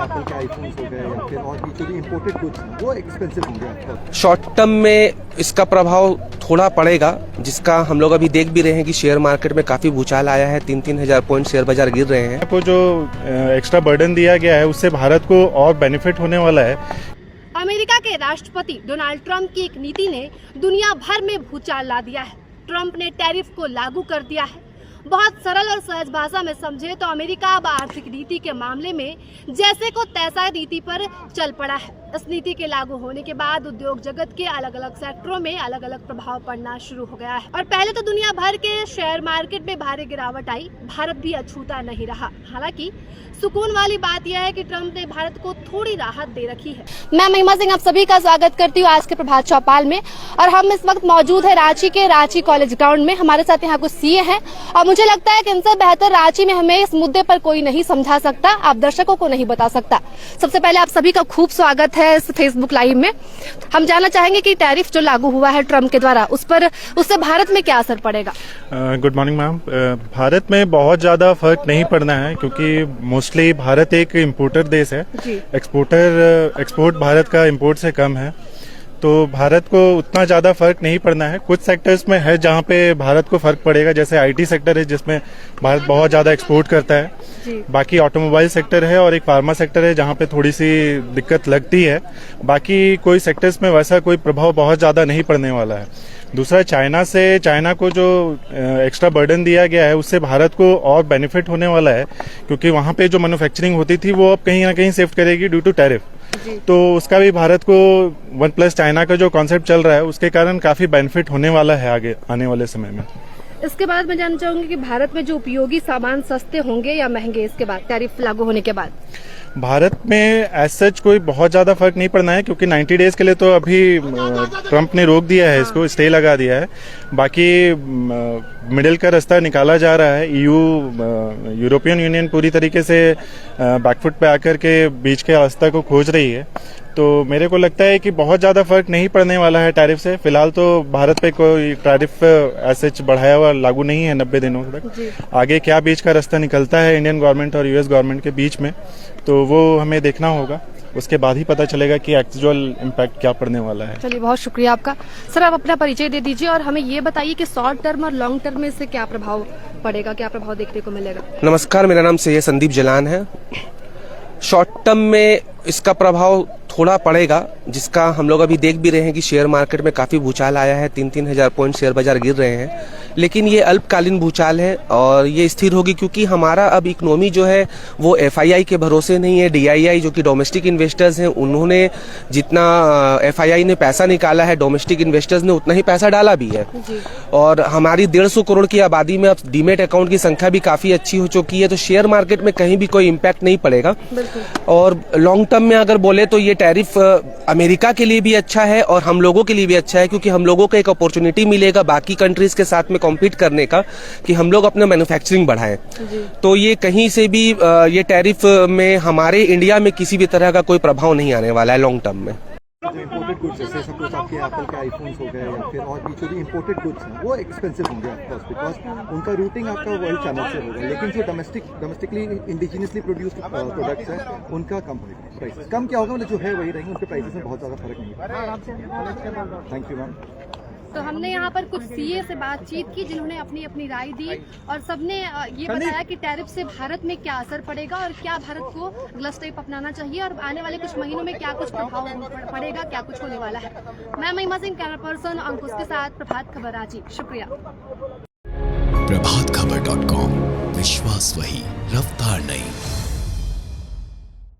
Apple के iPhones हो गए या फिर और भी जो भी इम्पोर्टेड गुड्स हैं वो एक्सपेंसिव होंगे। शॉर्ट टर्म में इसका प्रभाव थोड़ा पड़ेगा, जिसका हम लोग अभी देख भी रहे हैं कि शेयर मार्केट में काफी भूचाल आया है। 3-3 हजार पॉइंट शेयर बाजार गिर रहे हैं। को जो एक्स्ट्रा बर्डन दिया गया है उससे भारत को और बेनिफिट होने वाला है। अमेरिका के राष्ट्रपति डोनाल्ड ट्रंप की एक नीति ने दुनिया भर में भूचाल ला दिया है। ट्रंप ने टैरिफ को लागू कर दिया है। बहुत सरल और सहज भाषा में समझे तो अमेरिका अब आर्थिक नीति के मामले में जैसे को तैसा नीति पर चल पड़ा है। इस नीति के लागू होने के बाद उद्योग जगत के अलग अलग सेक्टरों में अलग अलग प्रभाव पड़ना शुरू हो गया है और पहले तो दुनिया भर के शेयर मार्केट में भारी गिरावट आई। भारत भी अछूता नहीं रहा। हालांकि सुकून वाली बात यह है कि ट्रंप ने भारत को थोड़ी राहत दे रखी है। मैं महिमा सिंह आप सभी का स्वागत करती हूँ आज के प्रभात चौपाल में और हम इस वक्त मौजूद है रांची के रांची कॉलेज ग्राउंड में। हमारे साथ यहाँ कुछ सीए हैं और मुझे लगता है कि इनसे बेहतर रांची में हमें इस मुद्दे पर कोई नहीं समझा सकता, आप दर्शकों को नहीं बता सकता। सबसे पहले आप सभी का खूब स्वागत है इस फेसबुक लाइव में। हम जानना चाहेंगे कि टैरिफ जो लागू हुआ है ट्रंप के द्वारा उससे भारत में क्या असर पड़ेगा। Good morning ma'am. भारत में बहुत ज्यादा फर्क नहीं पड़ना है क्योंकि मोस्टली भारत एक इम्पोर्टर देश है। एक्सपोर्ट भारत का इम्पोर्ट से कम है, तो भारत को उतना ज्यादा फर्क नहीं पड़ना है। कुछ सेक्टर्स में है जहाँ पे भारत को फर्क पड़ेगा, जैसे आईटी सेक्टर है जिसमें भारत बहुत ज्यादा एक्सपोर्ट करता है। बाकी ऑटोमोबाइल सेक्टर है और एक फार्मा सेक्टर है जहाँ पे थोड़ी सी दिक्कत लगती है। बाकी कोई सेक्टर्स में वैसा कोई प्रभाव बहुत ज्यादा नहीं पड़ने वाला है। दूसरा, चाइना को जो एक्स्ट्रा बर्डन दिया गया है उससे भारत को और बेनिफिट होने वाला है क्योंकि वहाँ पे जो मैन्युफैक्चरिंग होती थी वो अब कहीं ना कहीं शिफ्ट करेगी ड्यू टू टैरिफ। तो उसका भी भारत को 1+ चाइना का जो कॉन्सेप्ट चल रहा है उसके कारण काफी बेनिफिट होने वाला है आगे आने वाले समय में। इसके बाद मैं जानना चाहूंगी कि भारत में जो उपयोगी सामान सस्ते होंगे या महंगे इसके बाद टैरिफ लागू होने के बाद। भारत में एज सच कोई बहुत ज्यादा फर्क नहीं पड़ना है क्योंकि 90 डेज के लिए तो अभी ट्रंप ने रोक दिया है, इसको स्टे लगा दिया है। बाकी मिडिल का रास्ता निकाला जा रहा है। यूरोपियन यूनियन पूरी तरीके से बैकफुट पे आकर के बीच के रास्ता को खोज रही है। तो मेरे को लगता है कि बहुत ज्यादा फर्क नहीं पड़ने वाला है टैरिफ से। फिलहाल तो भारत पे कोई टैरिफ ऐसे बढ़ाया हुआ लागू नहीं है 90 दिनों तक। आगे क्या बीच का रास्ता निकलता है इंडियन गवर्नमेंट और यूएस गवर्नमेंट के बीच में, तो वो हमें देखना होगा। उसके बाद ही पता चलेगा कि एक्चुअल इम्पैक्ट क्या पड़ने वाला है। चलिए, बहुत शुक्रिया आपका। सर, आप अपना परिचय दे दीजिए और हमें ये बताइए कि शॉर्ट टर्म और लॉन्ग टर्म में से क्या प्रभाव पड़ेगा, क्या प्रभाव देखने को मिलेगा। नमस्कार, मेरा नाम सैयद संदीप जलान है। शॉर्ट टर्म में इसका प्रभाव थोड़ा पड़ेगा, जिसका हम लोग अभी देख भी रहे हैं कि शेयर मार्केट में काफी भूचाल आया है। 3-3 हजार पॉइंट शेयर बाजार गिर रहे हैं, लेकिन ये अल्पकालीन भूचाल है और ये स्थिर होगी क्योंकि हमारा अब इकोनॉमी जो है वो एफआईआई के भरोसे नहीं है। डीआईआई जो कि डोमेस्टिक इन्वेस्टर्स हैं, उन्होंने जितना एफआईआई ने पैसा निकाला है, डोमेस्टिक इन्वेस्टर्स ने उतना ही पैसा डाला भी है। और हमारी 150 करोड़ की आबादी में अब डीमेट अकाउंट की संख्या भी काफी अच्छी हो चुकी है, तो शेयर मार्केट में कहीं भी कोई इम्पैक्ट नहीं पड़ेगा। और लॉन्ग टर्म में अगर बोले तो ये टैरिफ अमेरिका के लिए भी अच्छा है और हम लोगों के लिए भी अच्छा है क्योंकि हम लोगों को एक अपॉर्चुनिटी मिलेगा बाकी कंट्रीज के साथ में कॉम्पीट करने का कि हम लोग अपना मैन्युफैक्चरिंग बढ़ाएं। तो ये कहीं से भी ये टैरिफ में हमारे इंडिया में किसी भी तरह का कोई प्रभाव नहीं आने वाला है लॉन्ग टर्म में। जो इम्पोर्टेड गुड्स जैसे सपोज आपके एप्पल के आईफोन्स हो गए या फिर और भी जो भी इम्पोर्टेड गुड्स हैं वो एक्सपेंसिव होंगे ऑफकोर्स, बिकॉज उनका रूटिंग आपका वर्ल्ड चैनल से होगा। लेकिन जो डोमेस्टिकली इंडिजिनियसली प्रोड्यूस्ड प्रोडक्ट्स हैं उनका कम होगा, प्राइसेस कम क्या होगा, मतलब जो है वही रहेंगे, उनके प्राइसेस में बहुत ज़्यादा फर्क नहीं है। Thank you ma'am. तो हमने यहाँ पर कुछ सीए से बातचीत की जिन्होंने अपनी अपनी राय दी और सबने ये बताया कि टैरिफ से भारत में क्या असर पड़ेगा और क्या भारत को अगला स्टेप अपनाना चाहिए और आने वाले कुछ महीनों में क्या कुछ प्रभाव पड़ेगा, क्या कुछ होने वाला है। मैं महिमा सिंह, कैमरा पर्सन अंकुश के साथ, प्रभात खबर रांची। शुक्रिया। प्रभातखबर.com, विश्वास वही, रफ्तार नहीं।